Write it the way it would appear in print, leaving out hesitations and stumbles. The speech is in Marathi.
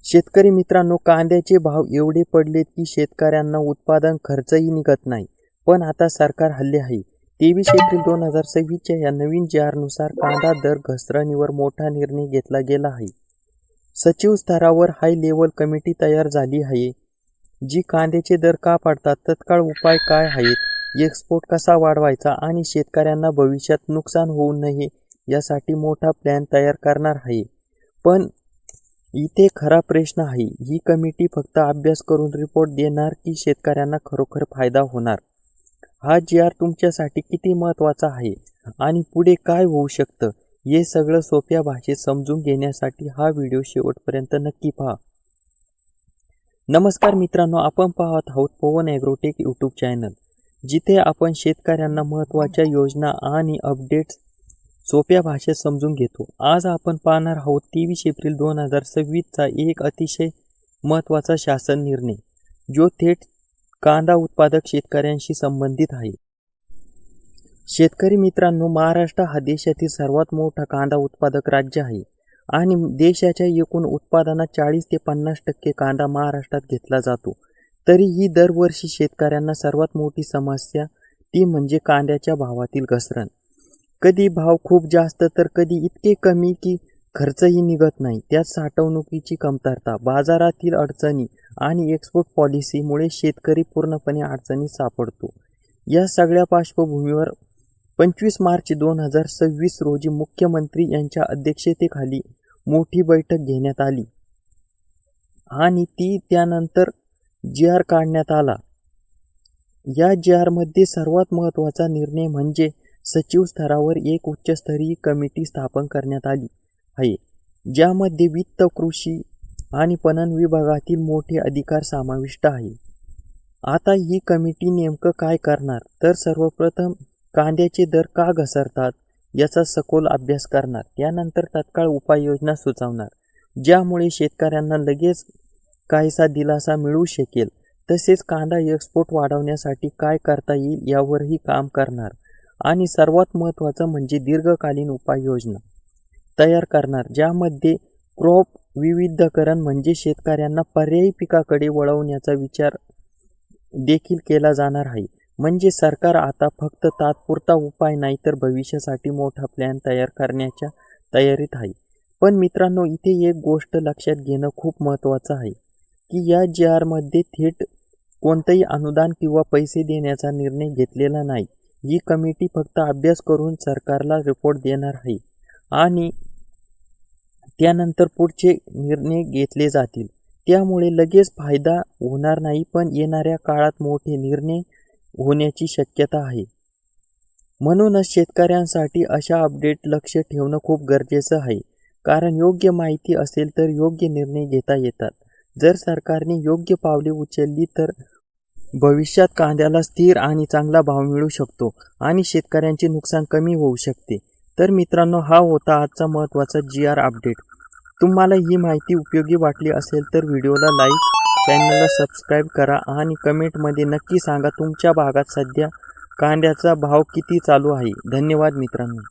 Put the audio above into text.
शेतकरी मित्रांनो, कांद्याचे भाव एवढे पडलेत की शेतकऱ्यांना उत्पादन खर्चही निघत नाही. पण आता सरकार हल्ले आहे. 23 एप्रिल 2026च्या या नवीन जी.आर. नुसार कांदा दर घसरणीवर मोठा निर्णय घेतला गेला आहे. सचिव स्तरावर हाय लेवल कमिटी तयार झाली आहे, जी कांद्याचे दर का पडतात, तत्काळ उपाय काय आहेत, एक्सपोर्ट कसा वाढवायचा आणि शेतकऱ्यांना भविष्यात नुकसान होऊ नये यासाठी मोठा प्लॅन तयार करणार आहे. पण इथे खरा प्रश्न आहे, ही कमिटी फक्त अभ्यास करून रिपोर्ट देणार की शेतकऱ्यांना खरोखर फायदा होणार? हा जी.आर. तुमच्यासाठी किती महत्त्वाचा आहे आणि पुढे काय होऊ शकतं, हे सगळं सोप्या भाषेत समजून घेण्यासाठी हा व्हिडिओ शेवटपर्यंत नक्की पहा. नमस्कार मित्रांनो, आपण पाहत आहोत पवन ॲग्रोटेक यूट्यूब चॅनल, जिथे आपण शेतकऱ्यांना महत्त्वाच्या योजना आणि अपडेट्स सोप्या भाषेत समजून घेतो. आज आपण पाहणार आहोत 23 एप्रिल 2026चा एक अतिशय महत्त्वाचा शासन निर्णय, जो थेट कांदा उत्पादक शेतकऱ्यांशी संबंधित आहे. शेतकरी मित्रांनो, महाराष्ट्र हा देशातील सर्वात मोठा कांदा उत्पादक राज्य आहे आणि देशाच्या एकूण उत्पादनात 40 ते 50% कांदा महाराष्ट्रात घेतला जातो. तरीही दरवर्षी शेतकऱ्यांना सर्वात मोठी समस्या ती म्हणजे कांद्याच्या भावातील घसरण. कधी भाव खूप जास्त तर कधी इतके कमी की खर्चही निघत नाही. त्यात साठवणुकीची कमतरता, बाजारातील अडचणी आणि एक्सपोर्ट पॉलिसीमुळे शेतकरी पूर्णपणे अडचणीत सापडतो. या सगळ्या पार्श्वभूमीवर 25 मार्च 2026 रोजी मुख्यमंत्री यांच्या अध्यक्षतेखाली मोठी बैठक घेण्यात आली आणि त्यानंतर जी.आर. काढण्यात आला. या जी.आर.मध्ये सर्वात महत्त्वाचा निर्णय म्हणजे सचिव स्तरावर एक उच्चस्तरीय कमिटी स्थापन करण्यात आली आहे, ज्यामध्ये वित्त, कृषी आणि पणन विभागातील मोठे अधिकार समाविष्ट आहे. आता ही कमिटी नेमकं काय करणार, तर सर्वप्रथम कांद्याचे दर का घसरतात याचा सखोल अभ्यास करणार. त्यानंतर तत्काळ उपाययोजना सुचवणार, ज्यामुळे शेतकऱ्यांना लगेच काहीसा दिलासा मिळू शकेल. तसेच कांदा एक्सपोर्ट वाढवण्यासाठी काय करता येईल यावरही काम करणार आणि सर्वात महत्त्वाचं म्हणजे दीर्घकालीन उपाययोजना तयार करणार, ज्यामध्ये क्रॉप विविधीकरण म्हणजे शेतकऱ्यांना पर्यायी पिकाकडे वळवण्याचा विचार देखील केला जाणार आहे. म्हणजे सरकार आता फक्त तात्पुरता उपाय नाही तर भविष्यासाठी मोठा प्लॅन तयार करण्याच्या तयारीत आहे. पण मित्रांनो, इथे एक गोष्ट लक्षात घेणं खूप महत्त्वाचं आहे की या जी.आर.मध्ये थेट कोणतंही अनुदान किंवा पैसे देण्याचा निर्णय घेतलेला नाही. ही कमिटी फक्त अभ्यास करून सरकारला रिपोर्ट देणार आहे आणि त्यानंतर पुढचे निर्णय घेतले जातील. त्यामुळे लगेच फायदा होणार नाही, पण येणाऱ्या काळात मोठे निर्णय होण्याची शक्यता आहे. म्हणूनच शेतकऱ्यांसाठी अशा अपडेट लक्ष ठेवणं खूप गरजेचं आहे, कारण योग्य माहिती असेल तर योग्य निर्णय घेता येतात. जर सरकारने योग्य पावले उचलली तर भविष्यात कांद्याला स्थिर आणि चांगला भाव मिळू शकतो आणि शेतकऱ्यांचे नुकसान कमी होऊ शकते. तर मित्रांनो, हा होता आजचा महत्त्वाचा जी.आर. अपडेट. तुम्हाला ही माहिती उपयोगी वाटली असेल तर व्हिडिओला लाईक, चॅनलला सबस्क्राईब करा आणि कमेंटमध्ये नक्की सांगा तुमच्या भागात सध्या कांद्याचा भाव किती चालू आहे. धन्यवाद मित्रांनो.